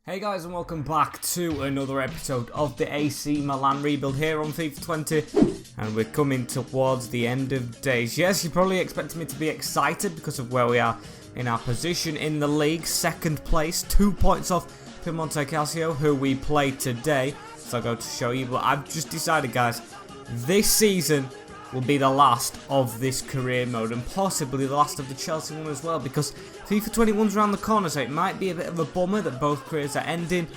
Hey guys, and welcome back to another episode of the AC Milan rebuild here on FIFA 20, and we're coming towards the end of days. Yes, you probably expected me to be excited because of where we are in our position in the league, second place, 2 points off Piemonte Calcio, who we played today, so I'll go to show you. But I've just decided, guys, this season will be the last of this career mode, and possibly the last of the Chelsea one as well, because FIFA 21's around the corner, so it might be a bit of a bummer that both careers are ending.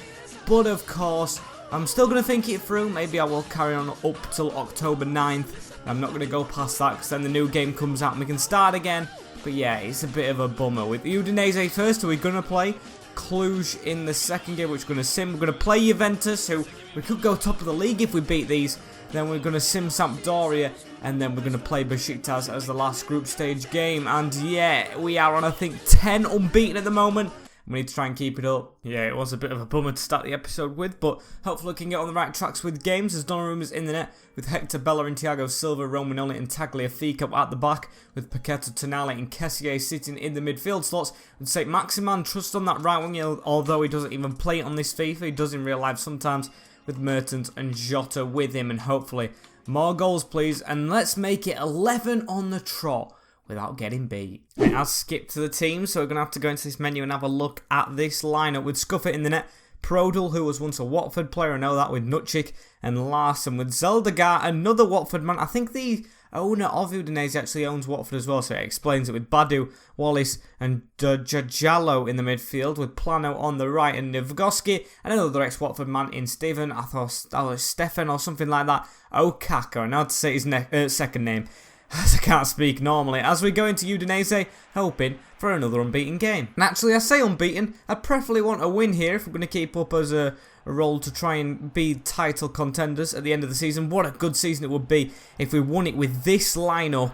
But of course, I'm still going to think it through. Maybe I will carry on up till October 9th. I'm not going to go past that, because then the new game comes out and we can start again. But yeah, it's a bit of a bummer. With Udinese first, who we're going to play Cluj in the second game, which we're going to sim. We're going to play Juventus, who we could go top of the league if we beat these. Then we're going to sim Sampdoria, and then we're going to play Besiktas as the last group stage game. And yeah, we are on, I think, 10 unbeaten at the moment. We need to try and keep it up. Yeah, it was a bit of a bummer to start the episode with, but hopefully we can get on the right tracks with games. As Donnarumma's in the net with Hector Bellerin and Thiago Silva, Romagnoli and Tagliafico at the back, with Paqueta, Tonali and Kessié sitting in the midfield slots. With St. Maximin, trust on that right wing, although he doesn't even play it on this FIFA, he does in real life sometimes, with Mertens and Jota with him, and hopefully more goals please, and let's make it 11 on the trot without getting beat. It has skipped to the team, so we're going to have to go into this menu and have a look at this lineup with Scuffer in the net, Prodel, who was once a Watford player, I know that, with Nutchik and Larson, with Zeldegar, another Watford man. I think the owner of Udinese actually owns Watford as well, so it explains it, with Badu, Wallace and Jajalo in the midfield, with Plano on the right and Nivgoski, and another ex-Watford man in Steven, I thought that was Stefan or something like that, Okaka, I know how to say his second name, as I can't speak normally, as we go into Udinese, hoping for another unbeaten game. Naturally, I say unbeaten, I preferably want a win here if we're going to keep up as a role to try and be title contenders at the end of the season. What a good season it would be if we won it with this lineup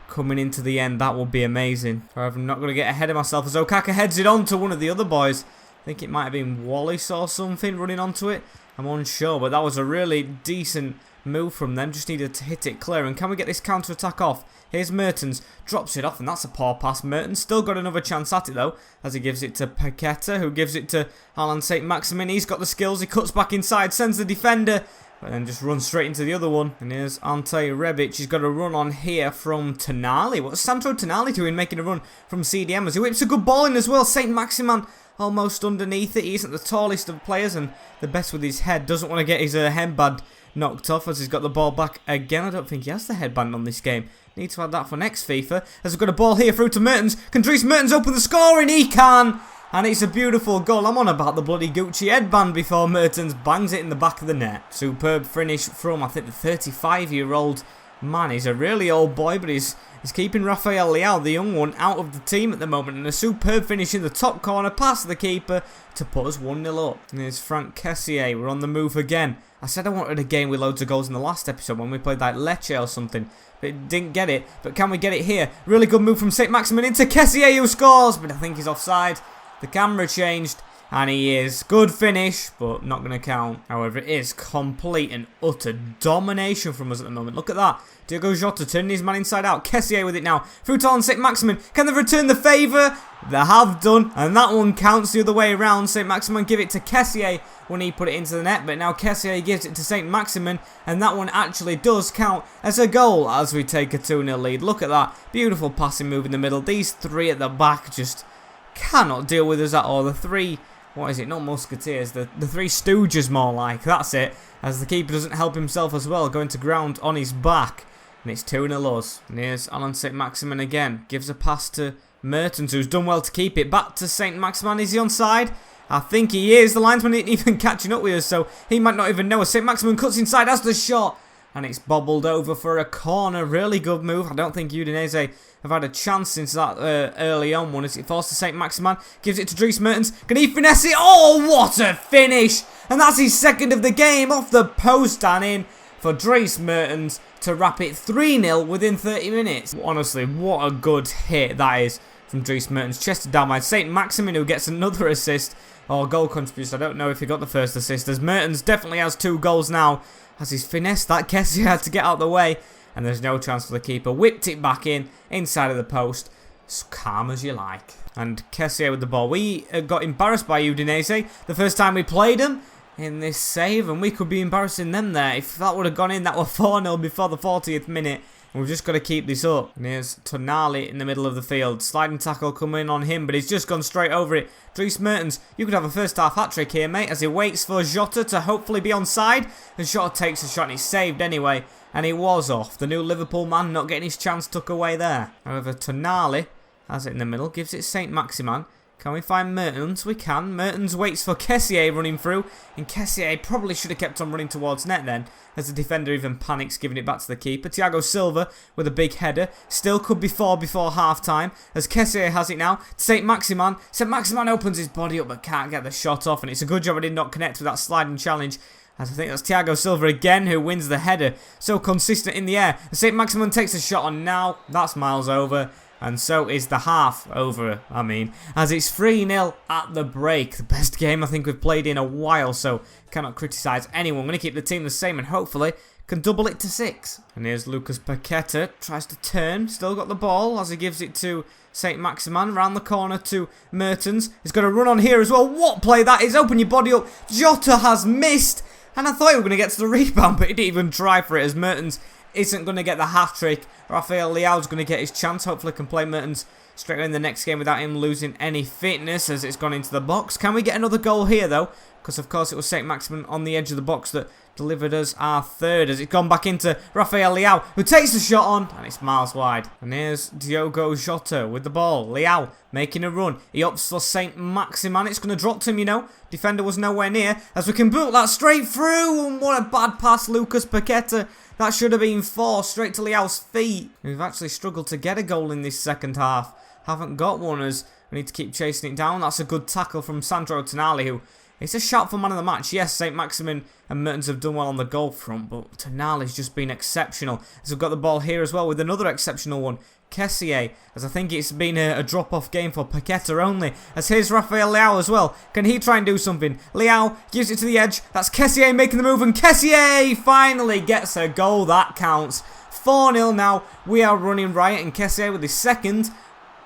coming into the end. That would be amazing. However, I'm not going to get ahead of myself as Okaka heads it on to one of the other boys. I think it might have been Wallace or something running onto it. I'm unsure, but that was a really decent move from them. Just needed to hit it clear. And can we get this counter-attack off? Here's Mertens, drops it off, and that's a poor pass. Mertens still got another chance at it though, as he gives it to Paqueta, who gives it to Alan St. Maximin. He's got the skills, he cuts back inside, sends the defender, but then just runs straight into the other one. And here's Ante Rebic, he's got a run on here from Tonali. What's Sandro Tonali doing, making a run from CDM, as he whips a good ball in as well. St. Maximin almost underneath it. He isn't the tallest of players and the best with his head, doesn't want to get his headband knocked off as he's got the ball back again. I don't think he has the headband on this game. Need to add that for next FIFA. As we've got a ball here through to Mertens. Can Dries Mertens open the scoring? He can! And it's a beautiful goal. I'm on about the bloody Gucci headband before Mertens bangs it in the back of the net. Superb finish from, I think, the 35-year-old man. He's a really old boy, but he's keeping Rafael Leao, the young one, out of the team at the moment. And a superb finish in the top corner, past the keeper to put us 1-0 up. And here's Frank Kessié. We're on the move again. I said I wanted a game with loads of goals in the last episode when we played like Lecce or something, but didn't get it. But can we get it here? Really good move from St. Maximin into Kessié, who scores, but I think he's offside. The camera changed, and he is. Good finish, but not going to count. However, it is complete and utter domination from us at the moment. Look at that. Diogo Jota turning his man inside out. Kessié with it now. Through to St. Maximin. Can they return the favour? They have done, and that one counts the other way around. St. Maximin give it to Kessié when he put it into the net, but now Kessié gives it to St. Maximin, and that one actually does count as a goal as we take a 2-0 lead. Look at that. Beautiful passing move in the middle. These three at the back just cannot deal with us at all. The three, what is it, not musketeers, the three stooges more like, that's it, as the keeper doesn't help himself as well, going to ground on his back, and it's 2-0 us. And here's Alan St. Maximin again, gives a pass to Mertens, who's done well to keep it, back to St. Maximin. Is he onside? I think he is. The linesman isn't even catching up with us, so he might not even know us. St. Maximin cuts inside, has the shot, and it's bobbled over for a corner. Really good move. I don't think Udinese have had a chance since that early on one. As it falls to St. Maximin, gives it to Dries Mertens. Can he finesse it? Oh, what a finish! And that's his second of the game, off the post and in for Dries Mertens to wrap it 3-0 within 30 minutes. Honestly, what a good hit that is from Dries Mertens. Chested down by St. Maximin, who gets another assist or goal contribution. I don't know if he got the first assist, as Mertens definitely has 2 goals now, as he's finessed that. Kessié had to get out of the way, and there's no chance for the keeper. Whipped it back in, inside of the post. as calm as you like. And Kessié with the ball. We got embarrassed by Udinese the first time we played them in this save, and we could be embarrassing them there. If that would have gone in, that were 4-0 before the 40th minute. And we've just got to keep this up. And here's Tonali in the middle of the field. Sliding tackle coming on him, but he's just gone straight over it. Dries Mertens, you could have a first half hat-trick here, mate, as he waits for Jota to hopefully be onside. And Jota takes a shot and he's saved anyway. And he was off. The new Liverpool man not getting his chance took away there. However, Tonali has it in the middle, gives it Saint-Maximin. Can we find Mertens? We can. Mertens waits for Kessié running through. And Kessié probably should have kept on running towards net then, as the defender even panics giving it back to the keeper. Thiago Silva with a big header. Still could be 4 before half-time, as Kessié has it now. Saint-Maximin. Saint-Maximin opens his body up but can't get the shot off. And it's a good job I did not connect with that sliding challenge, as I think that's Thiago Silva again who wins the header. So consistent in the air. Saint-Maximin takes a shot on now. That's miles over. And so is the half over, as it's 3-0 at the break. The best game I think we've played in a while, so cannot criticise anyone. I'm going to keep the team the same and hopefully can double it to 6. And here's Lucas Paqueta, tries to turn, still got the ball as he gives it to Saint-Maximin, round the corner to Mertens. He's got to run on here as well. What play that is, open your body up. Jota has missed, and I thought he was going to get to the rebound, but he didn't even try for it as Mertens isn't going to get the hat-trick. Rafael Leao's going to get his chance. Hopefully can play Mertens straight away in the next game without him losing any fitness as it's gone into the box. Can we get another goal here though? Because of course it was Saint-Maximin on the edge of the box that delivered us our third, as it's gone back into Rafael Leao, who takes the shot on, and it's miles wide. And here's Diogo Jota with the ball. Leao making a run. He opts for Saint-Maximin. It's going to drop to him, you know. Defender was nowhere near, as we can boot that straight through. And what a bad pass, Lucas Paqueta. That should have been 4 straight to Leao's feet. We've actually struggled to get a goal in this second half. Haven't got one, as we need to keep chasing it down. That's a good tackle from Sandro Tonali, who... It's a shout for man of the match. Yes, Saint-Maximin and Mertens have done well on the goal front, but Tonali's just been exceptional. As we've got the ball here as well with another exceptional one. Kessié, as I think it's been a drop-off game for Paqueta only. As here's Rafael Leao as well. Can he try and do something? Leao gives it to the edge. That's Kessié making the move, and Kessié finally gets a goal. That counts. 4-0 now. We are running riot, and Kessié with his second,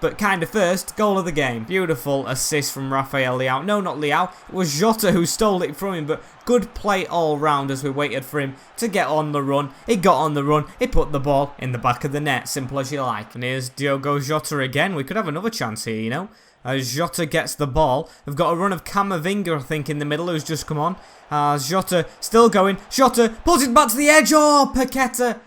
but kind of first, goal of the game. Beautiful assist from Rafael Leao. No, not Leao. It was Jota who stole it from him, but good play all round as we waited for him to get on the run. He got on the run. He put the ball in the back of the net. Simple as you like. And here's Diogo Jota again. We could have another chance here, you know. As Jota gets the ball. They've got a run of Camavinga, I think, in the middle, who's just come on. Jota still going. Jota pulls it back to the edge. Oh, Paqueta.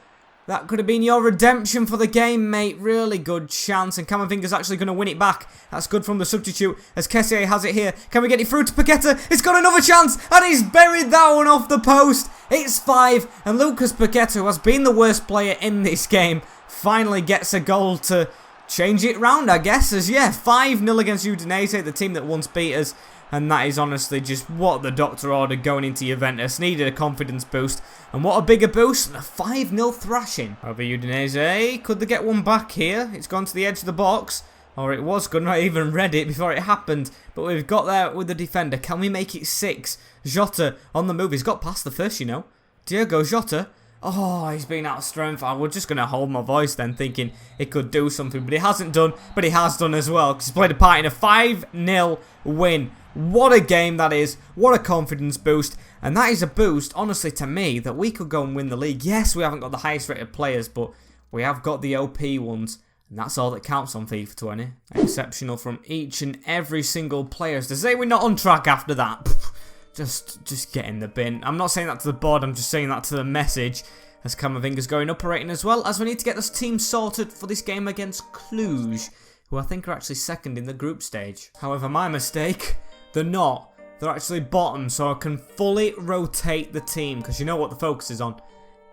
That could have been your redemption for the game, mate. Really good chance. And Camavinga's actually going to win it back. That's good from the substitute as Kessié has it here. Can we get it through to Paqueta? It's got another chance. And he's buried that one off the post. It's 5. And Lucas Paqueta, who has been the worst player in this game, finally gets a goal to change it round, I guess. As, yeah, 5-0 against Udinese, the team that once beat us. And that is honestly just what the doctor ordered going into Juventus. Needed a confidence boost. And what a bigger boost than a 5-0 thrashing. Over Udinese. Could they get one back here? It's gone to the edge of the box. Or it was good. I even read it before it happened. But we've got there with the defender. Can we make it 6? Jota on the move. He's got past the first, you know. Diogo Jota. Oh, he's been out of strength. I was just going to hold my voice then, thinking he could do something. But he hasn't done. But he has done as well. Because he's played a part in a 5-0 win. What a game that is. What a confidence boost. And that is a boost, honestly, to me, that we could go and win the league. Yes, we haven't got the highest rated players, but we have got the OP ones. And that's all that counts on FIFA 20. Exceptional from each and every single player. To say we're not on track after that, just get in the bin. I'm not saying that to the board, I'm just saying that to the message. As Camavinga's going up a rating as well, as we need to get this team sorted for this game against Cluj, who I think are actually second in the group stage. However, my mistake, they're not. They're actually bottom, so I can fully rotate the team, because you know what the focus is on.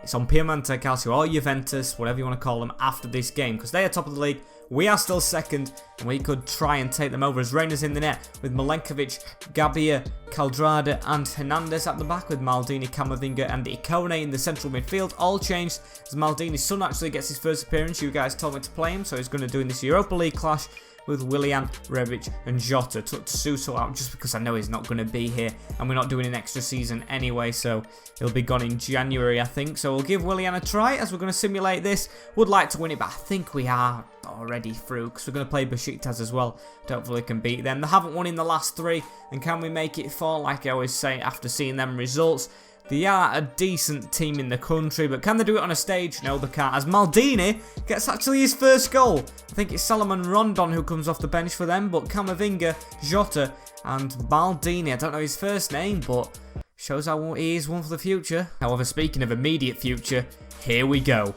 It's on Piemonte Calcio or Juventus, whatever you want to call them, after this game, because they are top of the league. We are still second, and we could try and take them over as Reina's in the net with Milenkovic, Gabia, Caldrada and Hernandez at the back, with Maldini, Camavinga and Ikone in the central midfield. All changed as Maldini's son actually gets his first appearance. You guys told me to play him, so he's going to do in this Europa League clash with Willian, Rebic and Jota. Took Suso out just because I know he's not going to be here, and we're not doing an extra season anyway, so he'll be gone in January, I think. So we'll give Willian a try as we're going to simulate this. Would like to win it, but I think we are already through because we're going to play Besiktas as well. Hopefully can beat them. They haven't won in the last 3, and can we make it 4? Like I always say after seeing them results, they are a decent team in the country, but can they do it on a stage? No, they can't. As Maldini gets actually his first goal. I think it's Salomon Rondon who comes off the bench for them, but Camavinga, Jota and Maldini, I don't know his first name, but shows how he is one for the future. However, speaking of immediate future, here we go.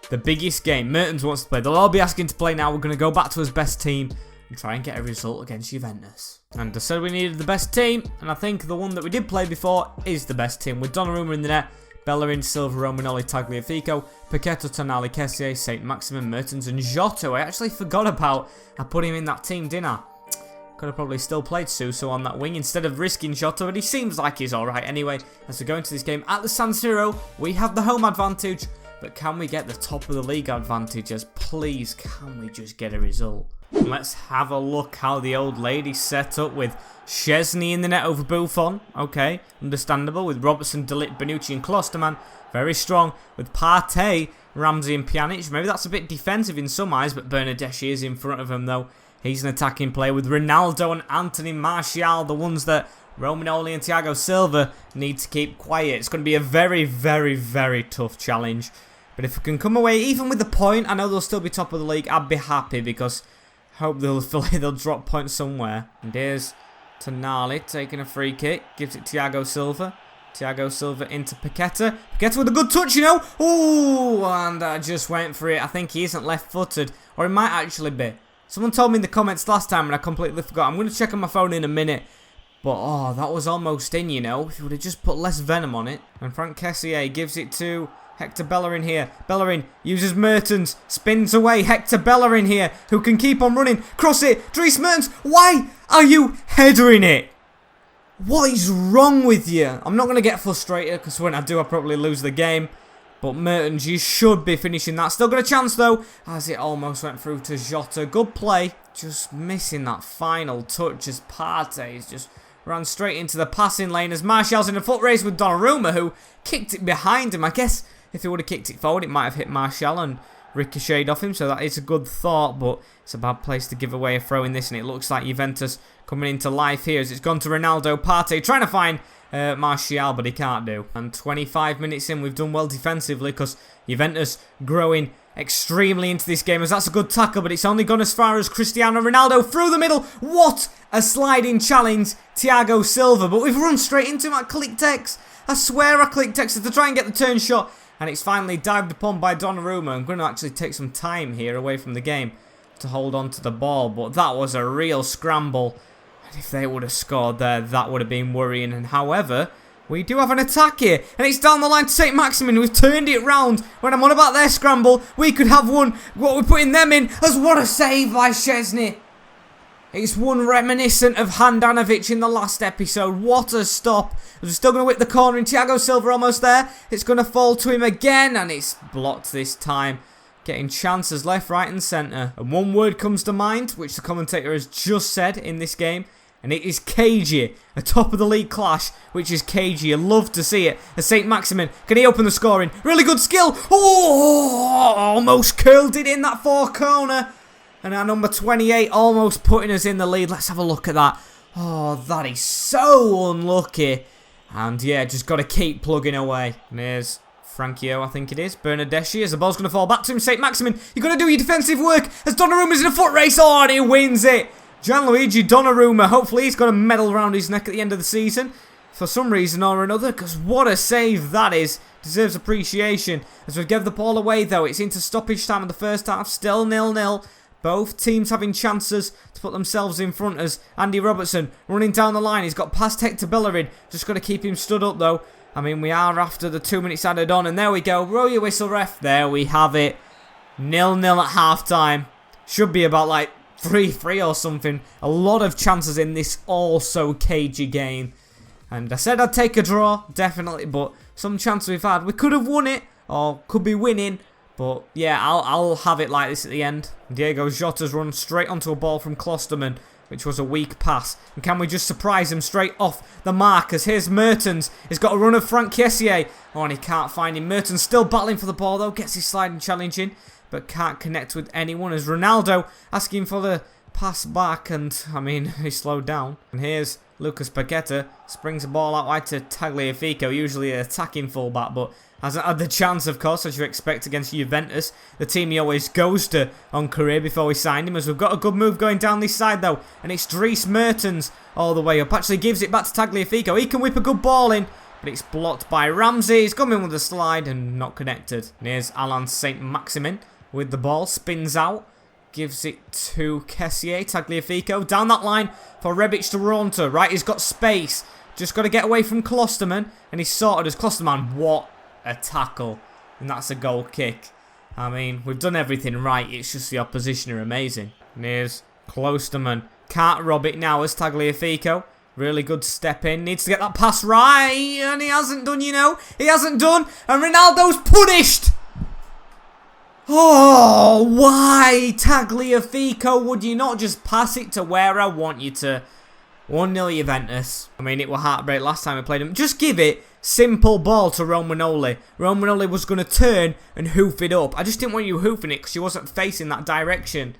The biggest game. Mertens wants to play. They'll all be asking to play now. We're going to go back to his best team and try and get a result against Juventus. And I said we needed the best team, and I think the one that we did play before is the best team. With Donnarumma in the net, Bellerin, Silva, Romagnoli, Tagliafico, Paquetá, Tonali, Kessié, Saint Maximin, Mertens and Jota. I actually forgot about. I put him in that team, didn't I? Could have probably still played Suso on that wing instead of risking Jota, but he seems like he's alright anyway. As we go into this game at the San Siro, we have the home advantage, but can we get the top of the league advantage? As please, can we just get a result? Let's have a look how the old lady's set up with Szczesny in the net over Buffon. Okay, understandable. With Robertson, De Ligt, Bonucci and Klosterman. Very strong. With Partey, Ramsey and Pjanic. Maybe that's a bit defensive in some eyes, but Bernardeschi is in front of him though. He's an attacking player with Ronaldo and Anthony Martial, the ones that Romagnoli and Thiago Silva need to keep quiet. It's going to be a very, very, very tough challenge. But if we can come away even with the point, I know they'll still be top of the league. I'd be happy because hope they'll drop points somewhere. And here's Tonali taking a free kick. Gives it Thiago Silva. Thiago Silva into Paquetá. Paquetá with a good touch, you know. Ooh, and I just went for it. I think he isn't left-footed. Or he might actually be. Someone told me in the comments last time and I completely forgot. I'm going to check on my phone in a minute. But, oh, that was almost in, you know. If you would have just put less venom on it. And Franck Kessié gives it to Hector Bellerin here. Bellerin uses Mertens. Spins away. Hector Bellerin here. Who can keep on running. Cross it. Dries Mertens. Why are you headering it? What is wrong with you? I'm not going to get frustrated because when I do, I probably lose the game. But Mertens, you should be finishing that. Still got a chance though, as it almost went through to Jota. Good play. Just missing that final touch as Partey just ran straight into the passing lane as Martial's in a foot race with Donnarumma, who kicked it behind him. I guess if he would have kicked it forward, it might have hit Martial and ricocheted off him. So that is a good thought, but it's a bad place to give away a throw in this. And it looks like Juventus coming into life here as it's gone to Ronaldo. Partey trying to find Martial, but he can't do. And 25 minutes in, we've done well defensively because Juventus growing extremely into this game as that's a good tackle, but it's only gone as far as Cristiano Ronaldo through the middle. What a sliding challenge, Thiago Silva, but we've run straight into him. I clicked X. I swear I clicked X to try and get the turn shot, and it's finally dived upon by Donnarumma. I'm going to actually take some time here away from the game to hold on to the ball, but that was a real scramble. If they would have scored there, that would have been worrying. And however, we do have an attack here. And it's down the line to Saint Maximin. We've turned it round. When I'm on about their scramble, we could have one. What we're putting them in as what a save by Szczesny. It's one reminiscent of Handanovic in the last episode. What a stop. We're still going to whip the corner and Thiago Silva almost there. It's going to fall to him again. And it's blocked this time. Getting chances left, right and centre. And one word comes to mind, which the commentator has just said in this game. And it is cagey. A top of the league clash, which is cagey. I love to see it. As Saint Maximin, can he open the scoring? Really good skill. Oh, almost curled it in that far corner. And our number 28 almost putting us in the lead. Let's have a look at that. Oh, that is so unlucky. And yeah, just got to keep plugging away. And here's Franchio, I think it is. Bernardeschi as the ball's going to fall back to him. Saint Maximin, you've got to do your defensive work. As Donnarumma's in a foot race. Oh, and he wins it. Gianluigi Donnarumma, hopefully he's got a medal around his neck at the end of the season for some reason or another, because what a save that is. Deserves appreciation. As we give the ball away though, it's into stoppage time of the first half, still 0-0. Both teams having chances to put themselves in front as Andy Robertson running down the line. He's got past Hector Bellerin, just got to keep him stood up though. I mean, we are after the 2 minutes added on, and there we go. Roll your whistle, ref. There we have it. 0-0 at half time. Should be about like 3-3 or something. A lot of chances in this also cagey game. And I said I'd take a draw, definitely, but some chance we've had. We could have won it, or could be winning, But yeah, I'll have it like this at the end. Diego Jota's run straight onto a ball from Klosterman, which was a weak pass. And can we just surprise him straight off the mark? As here's Mertens. He's got a run of Frank Kessié. Oh, and he can't find him. Mertens still battling for the ball though. Gets his sliding challenge in, but can't connect with anyone. As Ronaldo asking for the pass back, and I mean, he slowed down. And here's Lucas Paqueta. Springs the ball out wide to Tagliafico, usually an attacking fullback, but hasn't had the chance, of course, as you expect against Juventus, the team he always goes to on career before we signed him. As we've got a good move going down this side though, and it's Dries Mertens all the way up. Actually gives it back to Tagliafico. He can whip a good ball in, but it's blocked by Ramsey. He's come in with a slide and not connected. And here's Alan Saint-Maximin with the ball, spins out, gives it to Kessié. Tagliafico down that line for Rebic to run to. Right, he's got space. Just got to get away from Klosterman, and he's sorted as Klosterman. What a tackle, and that's a goal kick. I mean, we've done everything right, it's just the opposition are amazing. And here's Klosterman, can't rob it now as Tagliafico. Really good step in, needs to get that pass right, and he hasn't done, you know, he hasn't done, and Ronaldo's punished. Oh, why, Tagliafico, would you not just pass it to where I want you to? 1-0 Juventus. I mean, it was heartbreak last time we played him. Just give it simple ball to Romagnoli. Romagnoli was going to turn and hoof it up. I just didn't want you hoofing it because he wasn't facing that direction.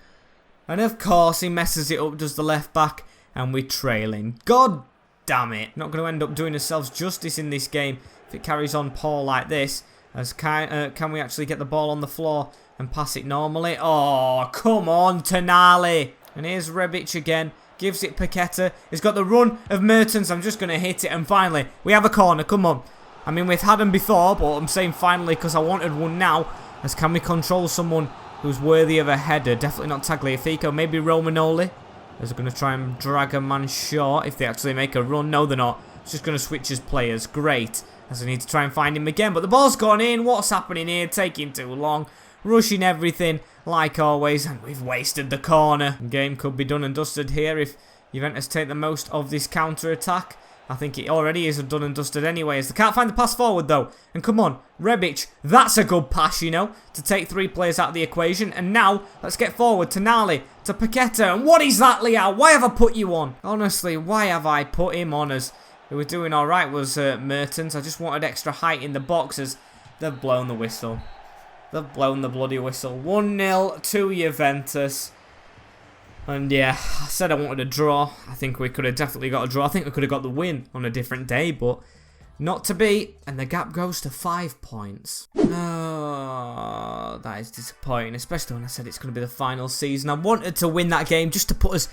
And of course, he messes it up, does the left back, and we're trailing. God damn it. Not going to end up doing ourselves justice in this game if it carries on poor like this. As can we actually get the ball on the floor and pass it normally? Oh, come on, Tonali. And here's Rebic again. Gives it Paqueta. He's got the run of Mertens. I'm just going to hit it. And finally, we have a corner. Come on. I mean, we've had them before, but I'm saying finally because I wanted one now. As can we control someone who's worthy of a header? Definitely not Tagliafico. Maybe Romagnoli. As they're going to try and drag a man short if they actually make a run. No, they're not. It's just going to switch his players. Great. As I need to try and find him again. But the ball's gone in. What's happening here? Taking too long. Rushing everything like always, and we've wasted the corner. The game could be done and dusted here if Juventus take the most of this counter-attack. I think it already is done and dusted anyway, as they can't find the pass forward though. And come on, Rebic, that's a good pass, you know, to take 3 players out of the equation. And now, let's get forward. Tonali, to Paqueta, and what is that, Leao? Why have I put you on? Honestly, why have I put him on? As who was doing alright was Mertens. I just wanted extra height in the boxes. They've blown the whistle. They've blown the bloody whistle. 1-0 to Juventus. And yeah, I said I wanted a draw. I think we could have definitely got a draw. I think we could have got the win on a different day, but not to be. And the gap goes to 5 points. Oh, that is disappointing, especially when I said it's going to be the final season. I wanted to win that game just to put us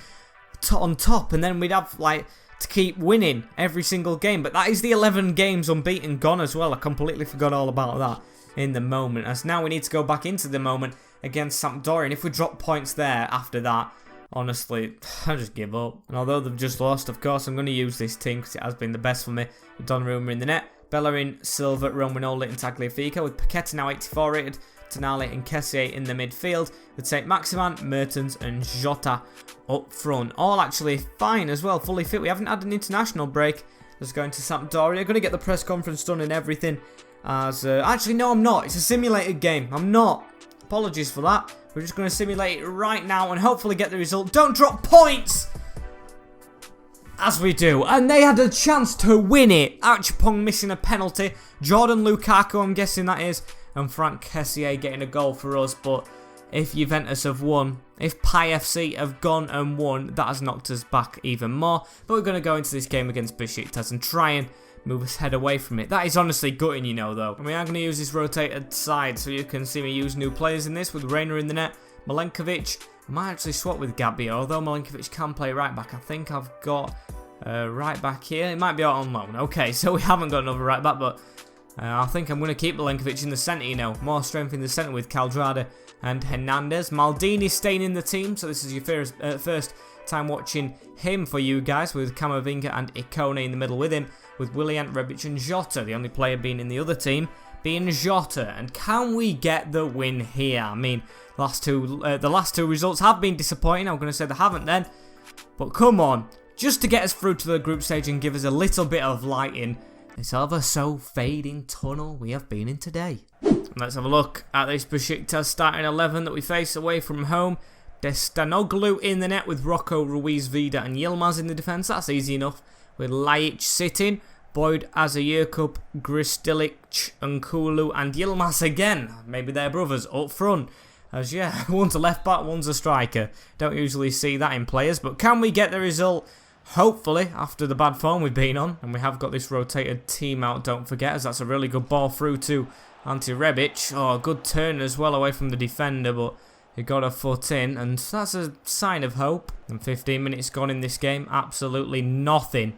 on top, and then we'd have, like, to keep winning every single game. But that is the 11 games unbeaten gone as well. I completely forgot all about that in the moment, as now we need to go back into the moment against Sampdoria, and if we drop points there after that, honestly, I just give up. And although they've just lost, of course, I'm going to use this team because it has been the best for me. With Donnarumma in the net, Bellerin, Silva, Romagnoli and Tagliafico, with Paqueta now 84 rated, Tonali and Kessié in the midfield, with Saint-Maximin, Mertens and Jota up front. All actually fine as well, fully fit. We haven't had an international break. Just going to Sampdoria, going to get the press conference done and everything. As actually, no, I'm not. It's a simulated game. I'm not. Apologies for that. We're just going to simulate it right now and hopefully get the result. Don't drop points! As we do. And they had a chance to win it. Archipong missing a penalty. Jordan Lukaku, I'm guessing that is. And Frank Kessié getting a goal for us. But if Juventus have won, if Pi FC have gone and won, that has knocked us back even more. But we're going to go into this game against Besiktas and try and move his head away from it. That is honestly gutting, you know, though. And we are going to use this rotated side, so you can see me use new players in this, with Reina in the net, Milenkovic. I might actually swap with Gabbia, although Milenkovic can play right back. I think I've got right back here. It might be out on loan. Okay, so we haven't got another right back, but I think I'm going to keep Milenkovic in the centre, you know. More strength in the centre with Caldrada and Hernandez. Maldini's staying in the team, so this is your first time watching him for you guys, with Camavinga and Ikone in the middle with him, with Willian, Rebic and Jota, the only player being in the other team being Jota. And can we get the win here? I mean, the last two results have been disappointing. I'm going to say they haven't then, but come on, just to get us through to the group stage and give us a little bit of light in this ever so fading tunnel we have been in today. And Let's have a look at this Besiktas starting 11 that we face away from home. Destanoglu in the net with Rocco, Ruiz, Vida and Yilmaz in the defence. That's easy enough. With Laic sitting. Boyd, Azayurkup, Gristilic, Nkulu and Yilmaz again. Maybe they're brothers up front. As yeah, one's a left back, one's a striker. Don't usually see that in players, but can we get the result? Hopefully, after the bad form we've been on. And we have got this rotated team out, don't forget, as that's a really good ball through to Ante Rebic. Oh, good turn as well away from the defender, but he got a foot in, and that's a sign of hope. And 15 minutes gone in this game, absolutely nothing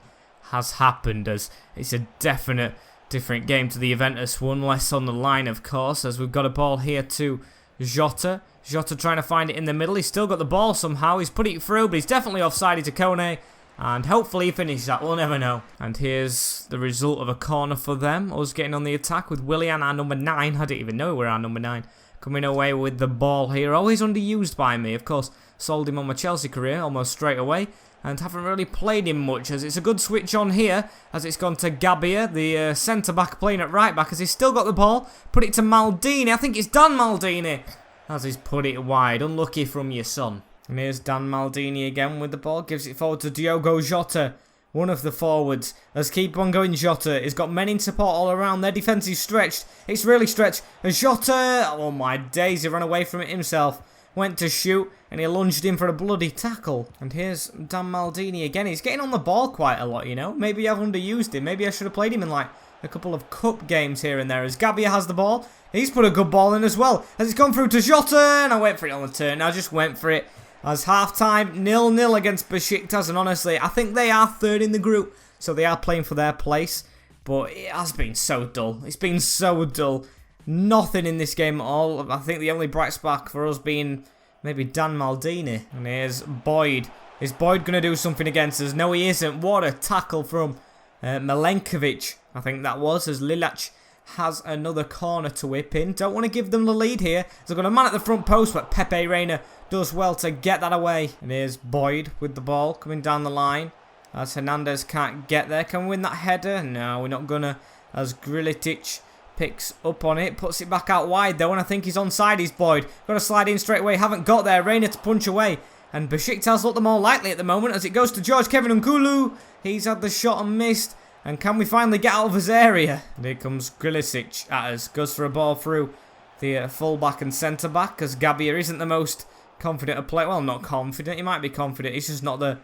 has happened, as it's a definite different game to the Juventus one. Less on the line, of course, as we've got a ball here to Jota. Jota trying to find it in the middle. He's still got the ball somehow. He's put it through, but he's definitely offside to Kone. And hopefully he finishes that. We'll never know. And here's the result of a corner for them. Us getting on the attack with Willian, our number 9. I didn't even know we were our number 9. Coming away with the ball here. Always underused by me, of course. Sold him on my Chelsea career almost straight away. And haven't really played him much, as it's a good switch on here, as it's gone to Gabbia, the centre-back playing at right-back, as he's still got the ball. Put it to Maldini. I think it's Dan Maldini, as he's put it wide. Unlucky from your son. And here's Dan Maldini again with the ball. Gives it forward to Diogo Jota, one of the forwards. As keep on going, Jota. He's got men in support all around. Their defence is stretched. It's really stretched. And Jota, oh my days, he ran away from it himself. Went to shoot, and he lunged in for a bloody tackle. And here's Dan Maldini again. He's getting on the ball quite a lot, you know. Maybe I've underused him. Maybe I should have played him in, like, a couple of cup games here and there. As Gabbia has the ball, he's put a good ball in as well. As it's gone through to Jota, and I went for it on the turn. I just went for it. As half-time, 0-0 against Besiktas. And honestly, I think they are third in the group, so they are playing for their place. But it has been so dull. It's been so dull. Nothing in this game at all. I think the only bright spark for us being maybe Dan Maldini. And here's Boyd. Is Boyd going to do something against us? No, he isn't. What a tackle from Milenkovic, I think that was, as Lilac has another corner to whip in. Don't want to give them the lead here. They've got a man at the front post, but Pepe Reina does well to get that away. And here's Boyd with the ball coming down the line. As Hernandez can't get there. Can we win that header? No, we're not going to. As Grilitic picks up on it, puts it back out wide though, and I think he's onside. He's Boyd. Got to slide in straight away. Haven't got there. Reina to punch away. And Besiktas look the more likely at the moment as it goes to George Kevin Nkulu. He's had the shot and missed. And can we finally get out of his area? And here comes Grilic at us. Goes for a ball through the full-back and centre-back, as Gabbia isn't the most confident of play. Well, not confident. He might be confident. He's just not the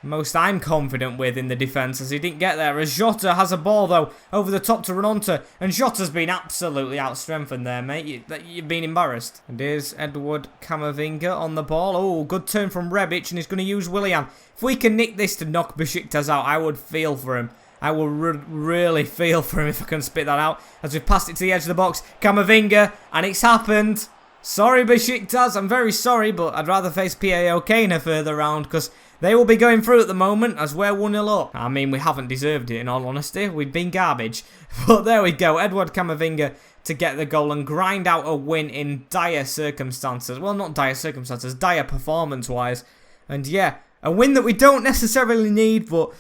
most I'm confident with in the defence, as he didn't get there. As Jota has a ball, though, over the top to run onto. And Jota's been absolutely out-strengthened there, mate. You've been embarrassed. And here's Edward Camavinga on the ball. Oh, good turn from Rebic, and he's going to use Willian. If we can nick this to knock Besiktas out, I would feel for him. I will really feel for him if I can spit that out. As we've passed it to the edge of the box. Camavinga, and it's happened. Sorry, Besiktas. I'm very sorry, but I'd rather face PAOK in a further round, because they will be going through at the moment as we're 1-0 up. I mean, we haven't deserved it, in all honesty. We've been garbage. But there we go. Edward Camavinga to get the goal and grind out a win in dire circumstances. Well, not dire circumstances, dire performance-wise. And yeah, a win that we don't necessarily need, but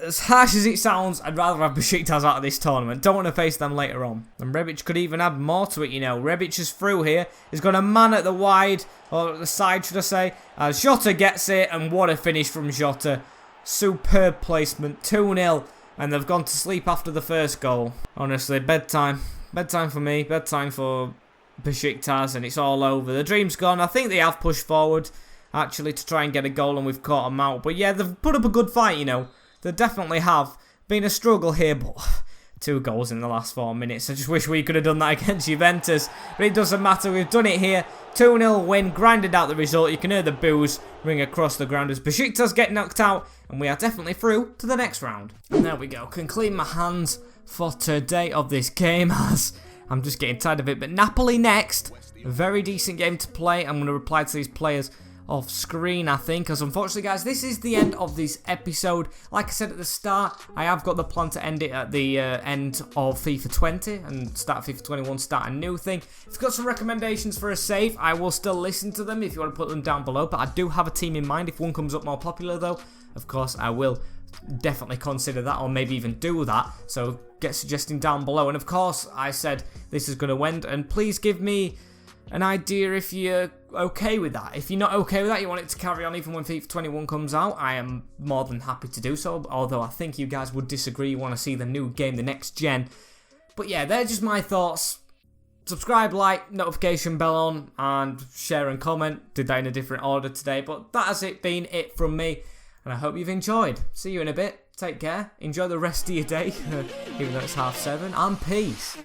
as harsh as it sounds, I'd rather have Besiktas out of this tournament. Don't want to face them later on. And Rebic could even add more to it, you know. Rebic is through here. He's got a man at the wide, or at the side, should I say. As Jota gets it, and what a finish from Jota. Superb placement, 2-0. And they've gone to sleep after the first goal. Honestly, bedtime. Bedtime for me, bedtime for Besiktas, and it's all over. The dream's gone. I think they have pushed forward, actually, to try and get a goal, and we've caught them out. But yeah, they've put up a good fight, you know. They definitely have. Been a struggle here, but 2 goals in the last 4 minutes. I just wish we could have done that against Juventus. But it doesn't matter. We've done it here. 2-0 win. Grinded out the result. You can hear the boos ring across the ground as Besiktas get knocked out. And we are definitely through to the next round. And there we go. Can clean my hands for today of this game, as I'm just getting tired of it. But Napoli next. A very decent game to play. I'm going to reply to these players off screen, I think, because unfortunately, guys, this is the end of this episode. Like I said at the start, I have got the plan to end it at the end of FIFA 20 and start FIFA 21, start a new thing. If you've got some recommendations for a save, I will still listen to them if you want to put them down below, but I do have a team in mind. If one comes up more popular, though, of course, I will definitely consider that, or maybe even do that. So get suggesting down below. And of course, I said this is going to end, and please give me an idea if you're okay with that. If you're not okay with that, you want it to carry on even when FIFA 21 comes out, I am more than happy to do so, although I think you guys would disagree. You want to see the new game, the next gen. But yeah, they're just my thoughts. Subscribe, like, notification bell on, and share and comment. Did that in a different order today, but that has been it from me, and I hope you've enjoyed. See you in a bit. Take care. Enjoy the rest of your day, even though it's 7:30, and peace.